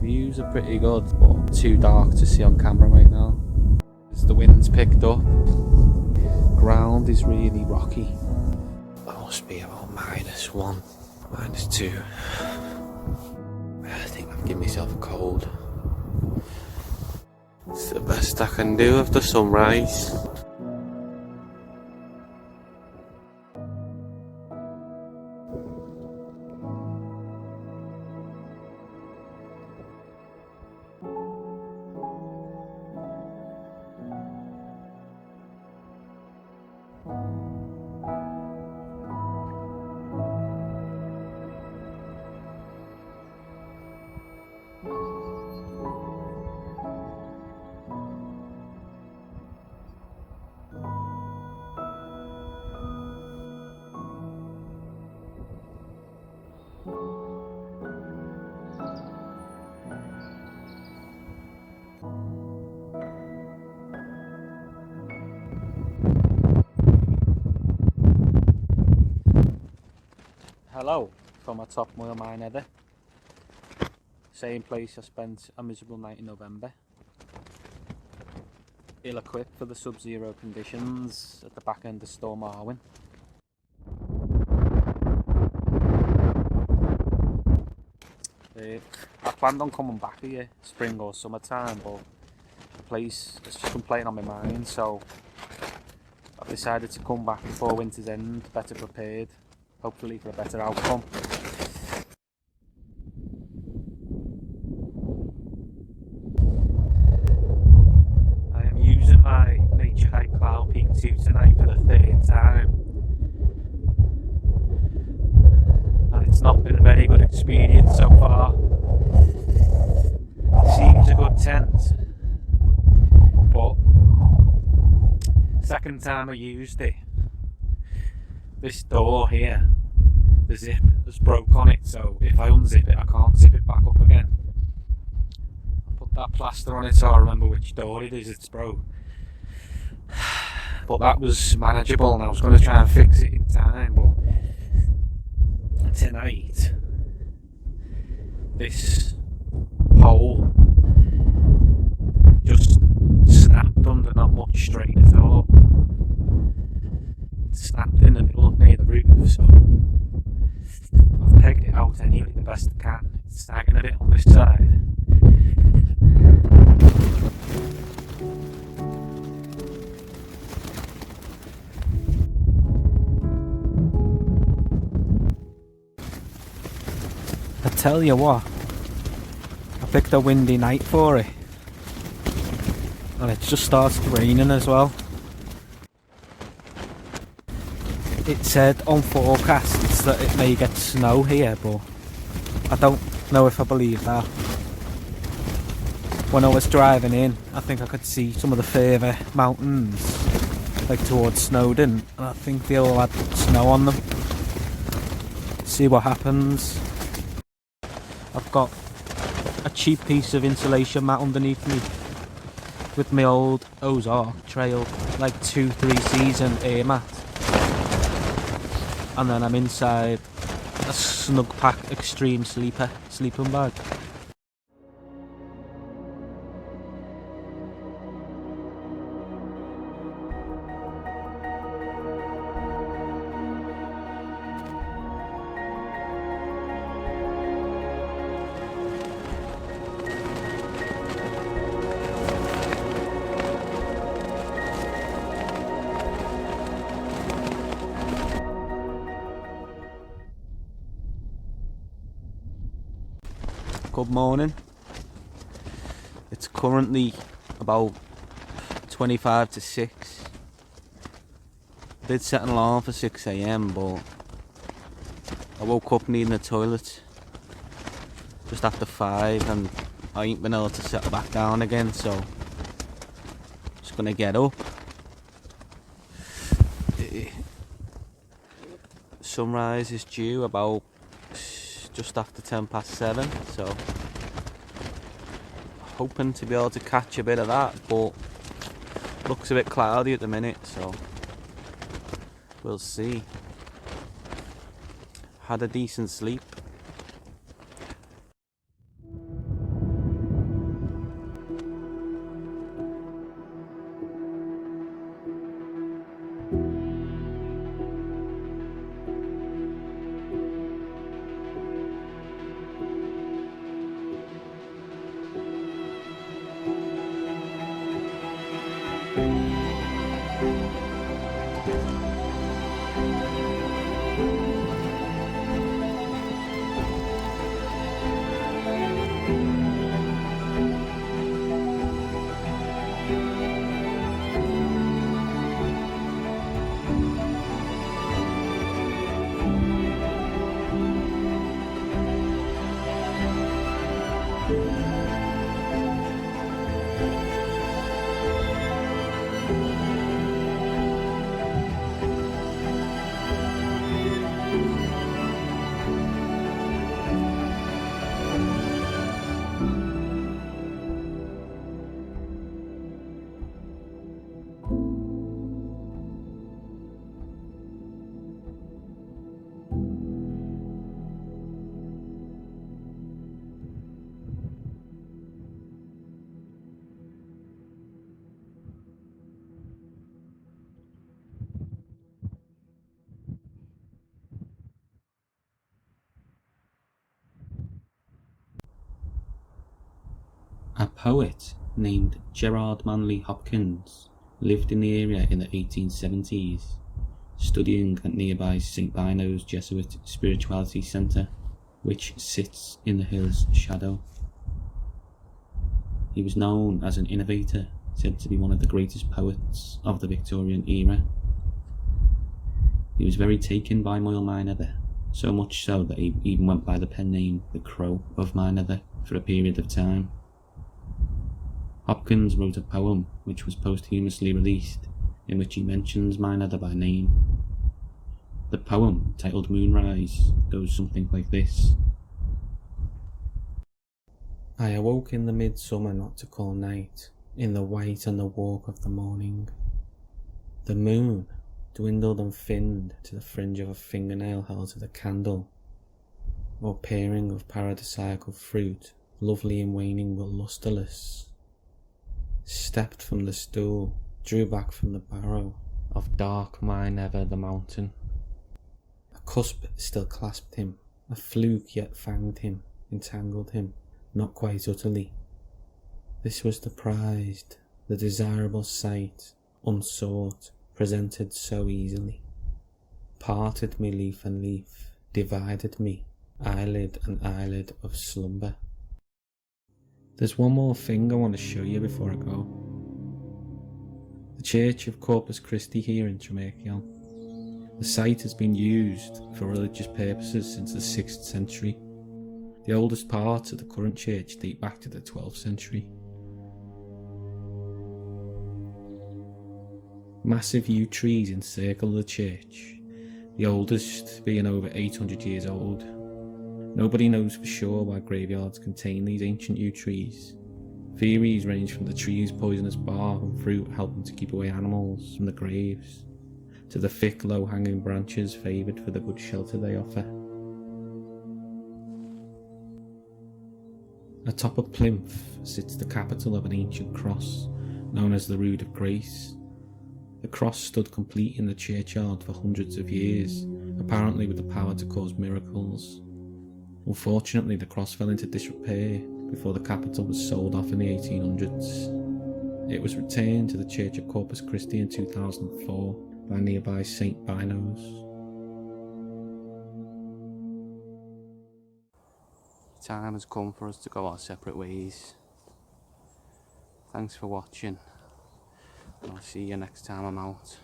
Views are pretty good, but too dark to see on camera right now. As the wind's picked up, ground is really rocky. That must be about -1, -2. I think I've given myself a cold. It's the best I can do after sunrise. Hello from atop Moel Maenefa. Same place I spent a miserable night in November. Ill-equipped for the sub-zero conditions at the back end of Storm Arwen. I planned on coming back here spring or summertime, but the place has just been playing on my mind, so I've decided to come back before winter's end, better prepared, hopefully for a better outcome. I am using my Nature Hike Cloud Peak 2 tonight for the 3rd time, and it's not been a very good experience so far. Seems a good tent, but second time I used it, this door here, the zip has broke on it, so if I unzip it I can't zip it back up again. I put that plaster on it so I remember which door it is it's broke, but that was manageable and I was going to try and fix it in time, but tonight this hole just snapped under not much strain at all. It snapped in the middle near the roof, so I've pegged it out anyway the best I can. It's sagging a bit on this side. I tell you what, I picked a windy night for it, and it just started raining as well. It said on forecasts that it may get snow here, but I don't know if I believe that. When I was driving in, I think I could see some of the further mountains, like towards Snowdon, and I think they all had snow on them. See what happens. I've got a cheap piece of insulation mat underneath me with my old Ozark Trail, like 2-3 season air mat. And then I'm inside a snug pack extreme sleeping bag. Good morning. It's currently about 25 to 6. I did set an alarm for 6 AM, but I woke up needing the toilet just after 5 and I ain't been able to settle back down again, so just gonna get up. Sunrise is due about just after 7:10, so hoping to be able to catch a bit of that, but looks a bit cloudy at the minute, so we'll see. Had a decent sleep. poet named Gerard Manley Hopkins lived in the area in the 1870s, studying at nearby St. Bino's Jesuit Spirituality Centre, which sits in the hill's shadow. He was known as an innovator, said to be one of the greatest poets of the Victorian era. He was very taken by Moel Maenefa, so much so that he even went by the pen name the Crow of Maenefa for a period of time. Hopkins wrote a poem which was posthumously released, in which he mentions Maenefa by name. The poem, titled Moonrise, goes something like this. I awoke in the midsummer not to call night, in the white and the walk of the morning. The moon dwindled and thinned to the fringe of a fingernail held to the candle, or paring of paradisiacal fruit, lovely and waning but lustreless, stepped from the stool, drew back from the barrow of dark Maenefa the mountain. A cusp still clasped him, a fluke yet fanged him, entangled him, not quite utterly. This was the prized, the desirable sight, unsought, presented so easily. Parted me leaf and leaf, divided me, eyelid and eyelid of slumber. There's one more thing I want to show you before I go. The Church of Corpus Christi here in Tremarkiel. The site has been used for religious purposes since the 6th century. The oldest parts of the current church date back to the 12th century. Massive yew trees encircle the church, the oldest being over 800 years old. Nobody knows for sure why graveyards contain these ancient yew trees. Theories range from the trees' poisonous bark and fruit helping to keep away animals from the graves, to the thick low-hanging branches favoured for the good shelter they offer. Atop a plinth sits the capital of an ancient cross, known as the Rood of Grace. The cross stood complete in the churchyard for hundreds of years, apparently with the power to cause miracles. Unfortunately, the cross fell into disrepair before the capital was sold off in the 1800s. It was returned to the Church of Corpus Christi in 2004 by nearby St. Bino's. The time has come for us to go our separate ways. Thanks for watching, and I'll see you next time I'm out.